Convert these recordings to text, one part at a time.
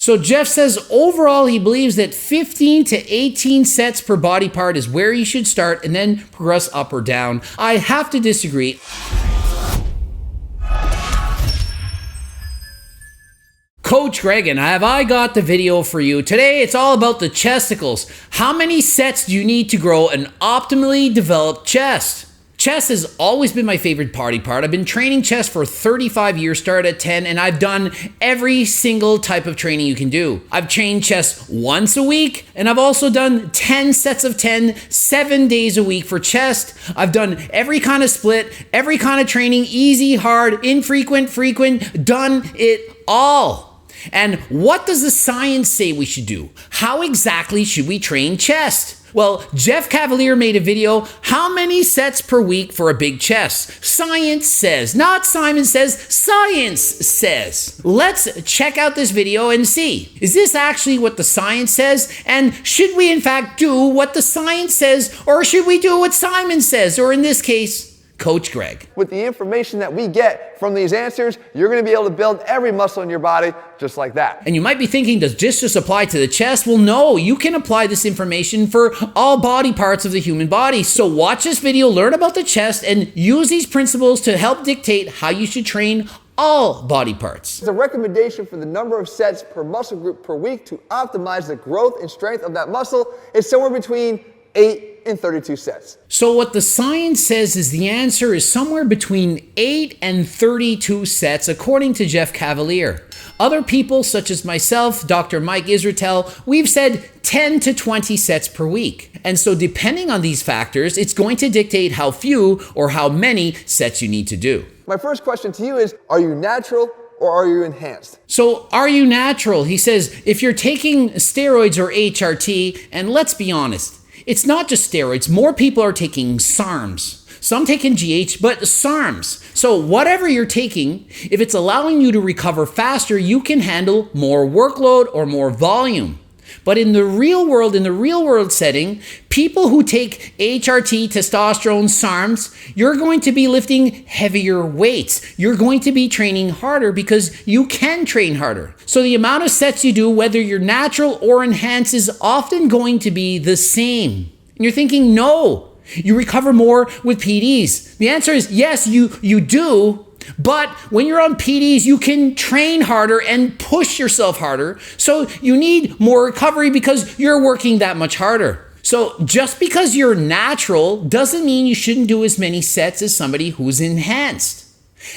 So Jeff says overall he believes that 15 to 18 sets per body part is where you should start and then progress up or down. I have to disagree. Coach Greg, and have I got the video for you. Today it's all about the chesticles. How many sets do you need to grow an optimally developed chest? Chest has always been my favorite body part. I've been training chest for 35 years, started at 10, and I've done every single type of training you can do. I've trained chest once a week, and I've also done 10 sets of 10, 7 days a week for chest. I've done every kind of split, every kind of training, easy, hard, infrequent, frequent, done it all. And what does the science say we should do? How exactly should we train chest? Well, Jeff Cavaliere made a video, how many sets per week for a big chest? Science says, not Simon says, science says. Let's check out this video and see. Is this actually what the science says? And should we in fact do what the science says, or should we do what Simon says? Or in this case, Coach Greg. With the information that we get from these answers, you're going to be able to build every muscle in your body just like that. And you might be thinking, does this just apply to the chest? Well, no, you can apply this information for all body parts of the human body. So watch this video, learn about the chest, and use these principles to help dictate how you should train all body parts. The recommendation for the number of sets per muscle group per week to optimize the growth and strength of that muscle is somewhere between 8 and 32 sets. So what the science says is the answer is somewhere between 8 and 32 sets, according to Jeff Cavaliere. Other people, such as myself, Dr. Mike Israetel, we've said 10 to 20 sets per week. And so depending on these factors, it's going to dictate how few or how many sets you need to do. My first question to you is, are you natural or are you enhanced? So are you natural? He says, if you're taking steroids or HRT, and let's be honest, it's not just steroids. More people are taking SARMs. Some taking GH, but SARMs. So whatever you're taking, if it's allowing you to recover faster, you can handle more workload or more volume. But in the real world setting, people who take HRT, testosterone, SARMs, you're going to be lifting heavier weights. You're going to be training harder because you can train harder. So the amount of sets you do, whether you're natural or enhanced, is often going to be the same. And you're thinking, no, you recover more with PDs. The answer is yes, you do. But when you're on PDs, you can train harder and push yourself harder. So you need more recovery because you're working that much harder. So just because you're natural doesn't mean you shouldn't do as many sets as somebody who's enhanced.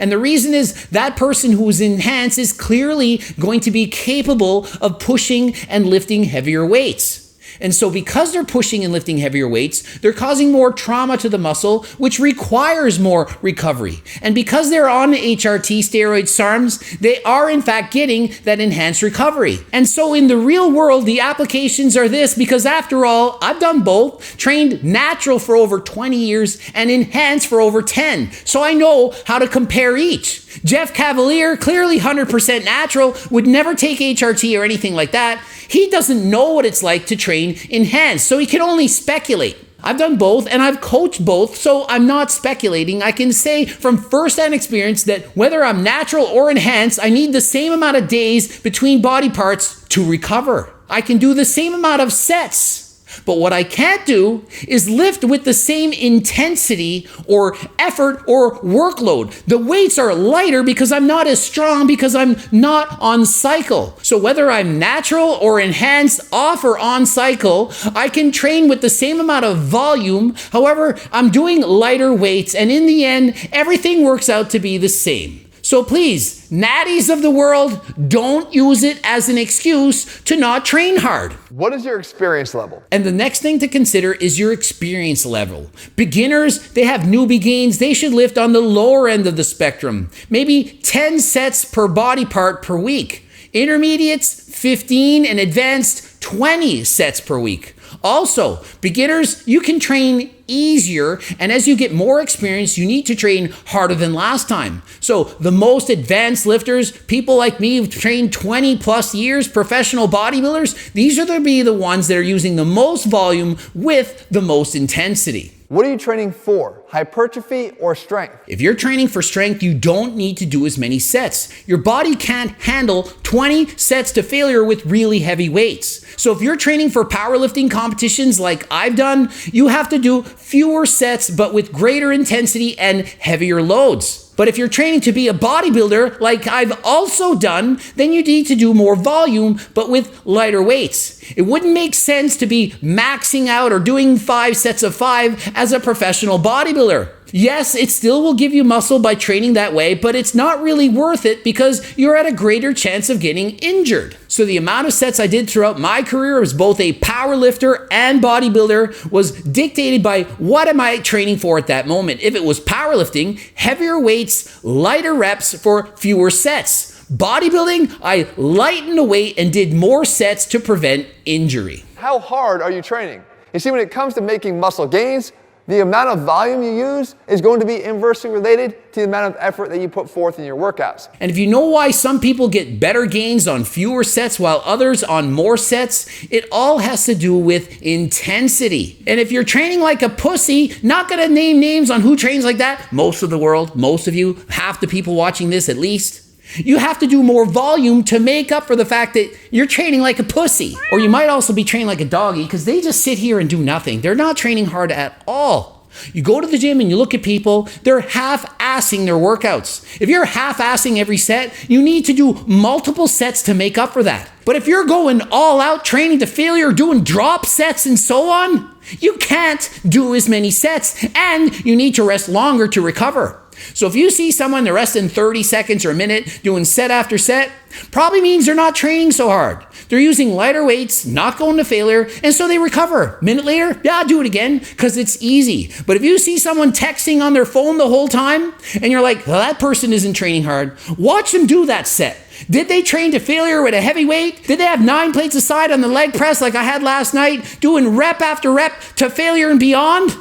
And the reason is that person who's enhanced is clearly going to be capable of pushing and lifting heavier weights. And so because they're pushing and lifting heavier weights, they're causing more trauma to the muscle, which requires more recovery. And because they're on HRT, steroids, SARMs, they are in fact getting that enhanced recovery. And so in the real world, the applications are this, because after all, I've done both, trained natural for over 20 years and enhanced for over 10. So I know how to compare each. Jeff Cavaliere, clearly 100% natural, would never take HRT or anything like that. He doesn't know what it's like to train enhanced, so he can only speculate. I've done both and I've coached both, so I'm not speculating. I can say from first-hand experience that whether I'm natural or enhanced, I need the same amount of days between body parts to recover. I can do the same amount of sets. But what I can't do is lift with the same intensity or effort or workload. The weights are lighter because I'm not as strong because I'm not on cycle. So whether I'm natural or enhanced, off or on cycle, I can train with the same amount of volume. However, I'm doing lighter weights, and in the end, everything works out to be the same. So please, natties of the world, don't use it as an excuse to not train hard. What is your experience level? And the next thing to consider is your experience level. Beginners, they have newbie gains. They should lift on the lower end of the spectrum. Maybe 10 sets per body part per week. Intermediates, 15, and advanced, 20 sets per week. Also, beginners, you can train easier, and as you get more experience, you need to train harder than last time. So the most advanced lifters, people like me who've trained 20 plus years, professional bodybuilders, these are going to be the ones that are using the most volume with the most intensity. What are you training for? Hypertrophy or strength? If you're training for strength, you don't need to do as many sets. Your body can't handle 20 sets to failure with really heavy weights. So if you're training for powerlifting competitions like I've done, you have to do fewer sets but with greater intensity and heavier loads. But if you're training to be a bodybuilder, like I've also done, then you need to do more volume, but with lighter weights. It wouldn't make sense to be maxing out or doing 5 sets of 5 as a professional bodybuilder. Yes, it still will give you muscle by training that way, but it's not really worth it because you're at a greater chance of getting injured. So the amount of sets I did throughout my career as both a power lifter and bodybuilder was dictated by what am I training for at that moment. If it was powerlifting, heavier weights, lighter reps for fewer sets. Bodybuilding, I lightened the weight and did more sets to prevent injury. How hard are you training? You see, when it comes to making muscle gains, the amount of volume you use is going to be inversely related to the amount of effort that you put forth in your workouts. And if you know why some people get better gains on fewer sets while others on more sets, it all has to do with intensity. And if you're training like a pussy, not gonna name names on who trains like that, most of the world, most of you, half the people watching this at least, you have to do more volume to make up for the fact that you're training like a pussy. Or you might also be training like a doggy because they just sit here and do nothing. They're not training hard at all. You go to the gym and you look at people, they're half-assing their workouts. If you're half-assing every set, you need to do multiple sets to make up for that. But if you're going all out training to failure, doing drop sets and so on, you can't do as many sets and you need to rest longer to recover. So if you see someone they're resting 30 seconds or a minute doing set after set, probably means they're not training so hard. They're using lighter weights, not going to failure, and so they recover. A minute later, yeah, do it again because it's easy. But if you see someone texting on their phone the whole time and you're like, well, that person isn't training hard, watch them do that set. Did they train to failure with a heavy weight? Did they have 9 plates aside on the leg press like I had last night, doing rep after rep to failure and beyond?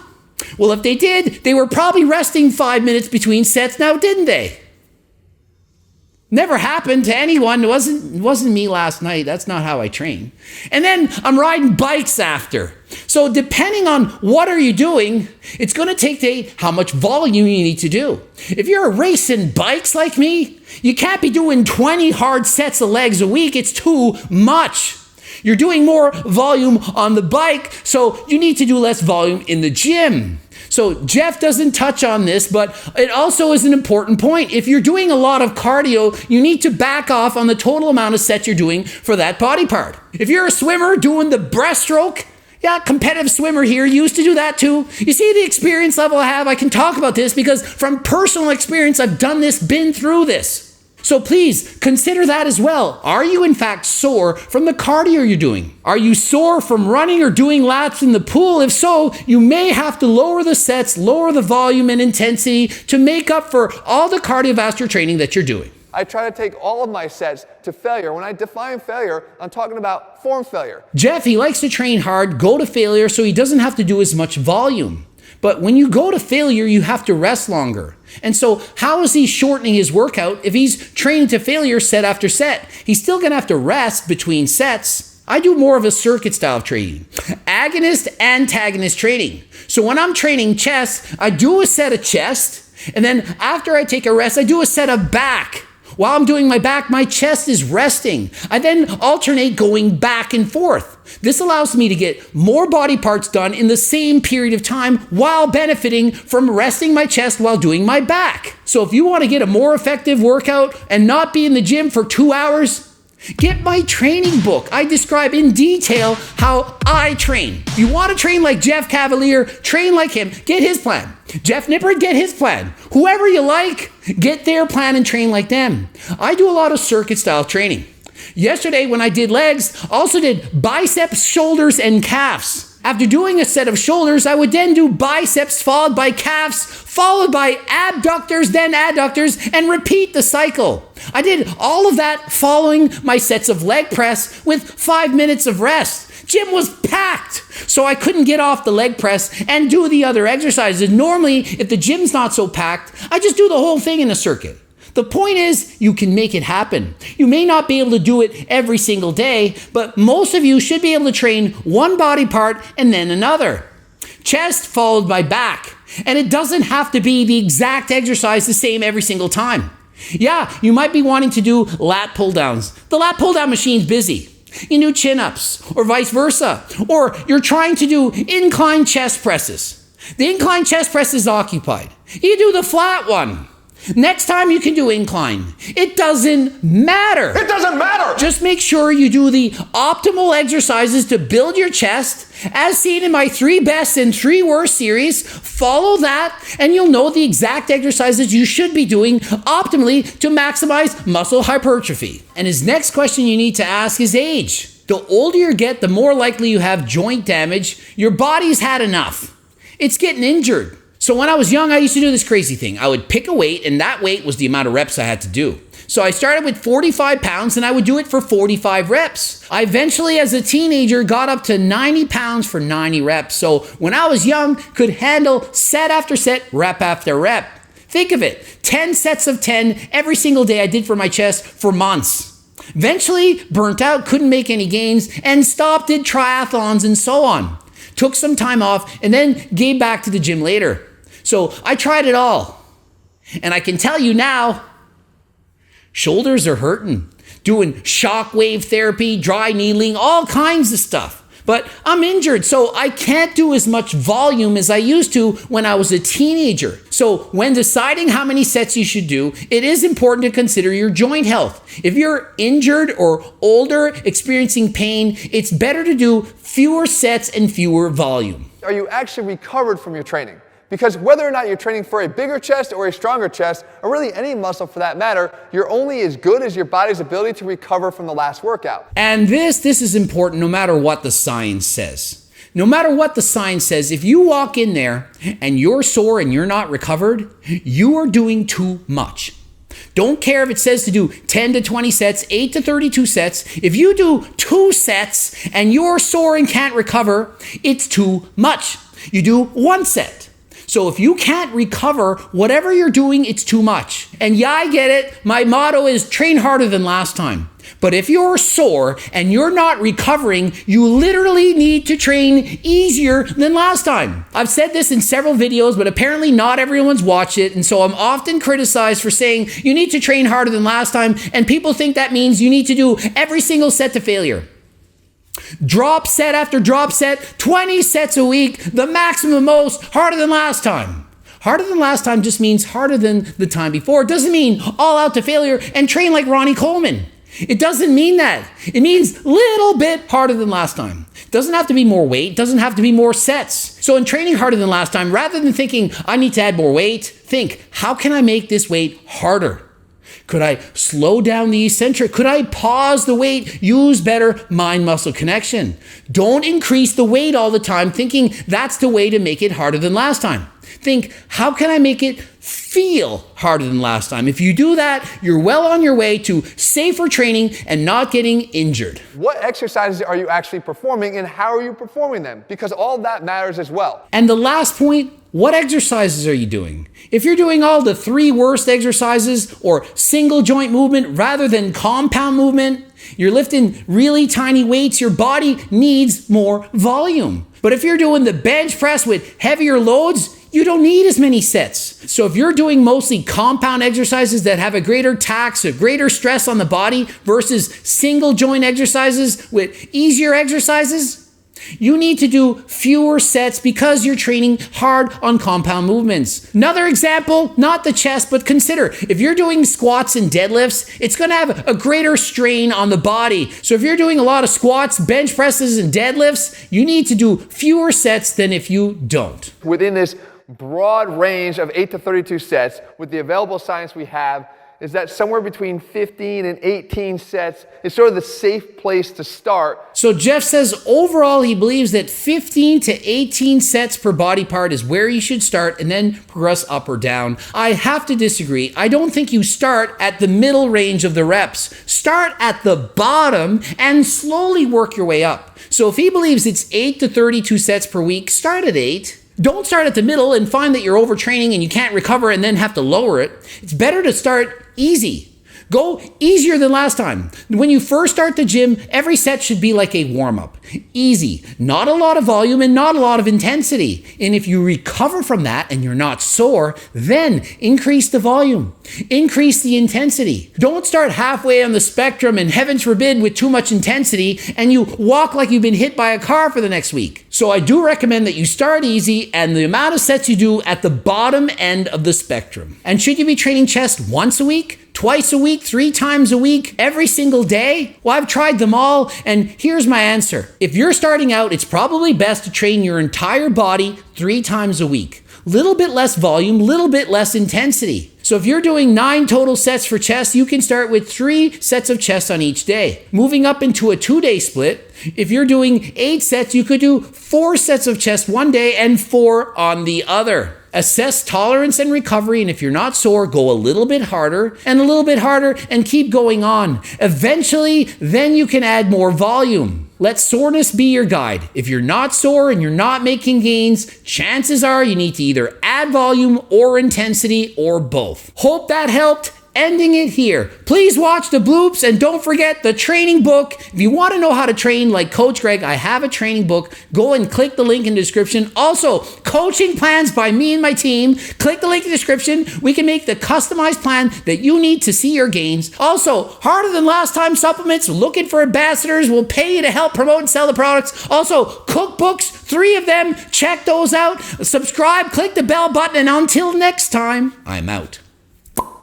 Well, if they did, they were probably resting 5 minutes between sets now, didn't they? Never happened to anyone. It wasn't me last night. That's not how I train. And then I'm riding bikes after. So depending on what are you doing, it's going to dictate how much volume you need to do. If you're racing bikes like me, you can't be doing 20 hard sets of legs a week. It's too much. You're doing more volume on the bike, so you need to do less volume in the gym. So Jeff doesn't touch on this, but it also is an important point. If you're doing a lot of cardio, you need to back off on the total amount of sets you're doing for that body part. If you're a swimmer doing the breaststroke, yeah, competitive swimmer here, used to do that too. You see the experience level I have? I can talk about this because from personal experience, I've done this, been through this. So please consider that as well. Are you in fact sore from the cardio you're doing? Are you sore from running or doing laps in the pool? If so, you may have to lower the sets, lower the volume and intensity to make up for all the cardiovascular training that you're doing. I try to take all of my sets to failure. When I define failure, I'm talking about form failure. Jeff, he likes to train hard, go to failure, so he doesn't have to do as much volume. But when you go to failure, you have to rest longer. And so how is he shortening his workout if he's training to failure set after set? He's still going to have to rest between sets. I do more of a circuit style of training, agonist, antagonist training. So when I'm training chest, I do a set of chest, and then after I take a rest, I do a set of back. While I'm doing my back, my chest is resting. I then alternate going back and forth. This allows me to get more body parts done in the same period of time while benefiting from resting my chest while doing my back. So if you want to get a more effective workout and not be in the gym for 2 hours, get my training book. I describe in detail how I train. If you want to train like Jeff Cavalier, train like him, get his plan. Jeff Nippert, get his plan. Whoever you like, get their plan and train like them. I do a lot of circuit style training. Yesterday when I did legs, I also did biceps, shoulders, and calves. After doing a set of shoulders, I would then do biceps followed by calves, followed by abductors, then adductors, and repeat the cycle. I did all of that following my sets of leg press with 5 minutes of rest. Gym was packed, so I couldn't get off the leg press and do the other exercises. Normally, if the gym's not so packed, I just do the whole thing in a circuit. The point is, you can make it happen. You may not be able to do it every single day, but most of you should be able to train one body part and then another. chest followed by back. And it doesn't have to be the exact exercise the same every single time. Yeah, you might be wanting to do lat pull downs. The lat pull down machine's busy. You do chin-ups, or vice versa. Or you're trying to do incline chest presses. The incline chest press is occupied. You do the flat one. Next time you can do incline. It doesn't matter. It doesn't matter! Just make sure you do the optimal exercises to build your chest, as seen in my 3 best and 3 worst series. Follow that, and you'll know the exact exercises you should be doing optimally to maximize muscle hypertrophy. And his next question you need to ask is age. The older you get, the more likely you have joint damage. Your body's had enough. It's getting injured. So when I was young, I used to do this crazy thing. I would pick a weight, and that weight was the amount of reps I had to do. So I started with 45 pounds, and I would do it for 45 reps. I eventually, as a teenager, got up to 90 pounds for 90 reps. So when I was young, could handle set after set, rep after rep. Think of it, 10 sets of 10 every single day I did for my chest for months. Eventually, burnt out, couldn't make any gains, and stopped, did triathlons and so on. Took some time off, and then gave back to the gym later. So I tried it all. And I can tell you now, shoulders are hurting. Doing shockwave therapy, dry needling, all kinds of stuff. But I'm injured, so I can't do as much volume as I used to when I was a teenager. So when deciding how many sets you should do, it is important to consider your joint health. If you're injured or older, experiencing pain, it's better to do fewer sets and fewer volume. Are you actually recovered from your training? Because whether or not you're training for a bigger chest or a stronger chest, or really any muscle for that matter, you're only as good as your body's ability to recover from the last workout. And this is important no matter what the science says. No matter what the science says, if you walk in there and you're sore and you're not recovered, you are doing too much. Don't care if it says to do 10 to 20 sets, 8 to 32 sets. If you do 2 sets and you're sore and can't recover, it's too much. You do 1 set. So if you can't recover, whatever you're doing, it's too much. And yeah, I get it. My motto is train harder than last time. But if you're sore and you're not recovering, you literally need to train easier than last time. I've said this in several videos, but apparently not everyone's watched it. And so I'm often criticized for saying you need to train harder than last time. And people think that means you need to do every single set to failure. Drop set after drop set, 20 sets a week, the maximum most, harder than last time. Harder than last time just means harder than the time before. It doesn't mean all out to failure and train like Ronnie Coleman. It doesn't mean that. It means little bit harder than last time. It doesn't have to be more weight. It doesn't have to be more sets. So in training harder than last time, rather than thinking I need to add more weight, think how can I make this weight harder? Could I slow down the eccentric? Could I pause the weight? Use better mind-muscle connection. Don't increase the weight all the time thinking that's the way to make it harder than last time. Think, how can I make it feel harder than last time? If you do that, you're well on your way to safer training and not getting injured. What exercises are you actually performing and how are you performing them? Because all that matters as well. And the last point, what exercises are you doing? If you're doing all the 3 worst exercises or single joint movement rather than compound movement, you're lifting really tiny weights, your body needs more volume. But if you're doing the bench press with heavier loads, you don't need as many sets. So if you're doing mostly compound exercises that have a greater tax, a greater stress on the body versus single joint exercises with easier exercises, you need to do fewer sets because you're training hard on compound movements. Another example, not the chest, but consider if you're doing squats and deadlifts, it's going to have a greater strain on the body. So if you're doing a lot of squats, bench presses, and deadlifts, you need to do fewer sets than if you don't. Within this broad range of 8 to 32 sets, with the available science we have, is that somewhere between 15 and 18 sets is sort of the safe place to start. So Jeff says overall he believes that 15 to 18 sets per body part is where you should start and then progress up or down. I have to disagree. I don't think you start at the middle range of the reps. Start at the bottom and slowly work your way up. So if he believes it's 8 to 32 sets per week, start at 8. Don't start at the middle and find that you're overtraining and you can't recover and then have to lower it. It's better to start easy. Go easier than last time. When you first start the gym, every set should be like a warm-up. Easy, not a lot of volume and not a lot of intensity. And if you recover from that and you're not sore, then increase the volume, increase the intensity. Don't start halfway on the spectrum and heavens forbid with too much intensity and you walk like you've been hit by a car for the next week. So I do recommend that you start easy and the amount of sets you do at the bottom end of the spectrum. And should you be training chest once a week? Twice a week, 3 times a week, every single day? Well, I've tried them all, and here's my answer. If you're starting out, it's probably best to train your entire body 3 times a week. Little bit less volume, little bit less intensity. So if you're doing 9 total sets for chest, you can start with 3 sets of chest on each day. Moving up into a 2-day split, if you're doing 8 sets, you could do 4 sets of chest one day and 4 on the other. Assess tolerance and recovery, and if you're not sore, go a little bit harder and a little bit harder and keep going on. Eventually, then you can add more volume. Let soreness be your guide. If you're not sore and you're not making gains, chances are you need to either add volume or intensity or both. Hope that helped. Ending it here. Please watch the bloops and don't forget the training book. If you want to know how to train like Coach Greg, I have a training book. Go and click the link in the description. Also, coaching plans by me and my team. Click the link in the description. We can make the customized plan that you need to see your gains. Also, harder than last time supplements. Looking for ambassadors. We'll pay you to help promote and sell the products. Also, cookbooks, 3 of them. Check those out. Subscribe, click the bell button, and until next time, I'm out.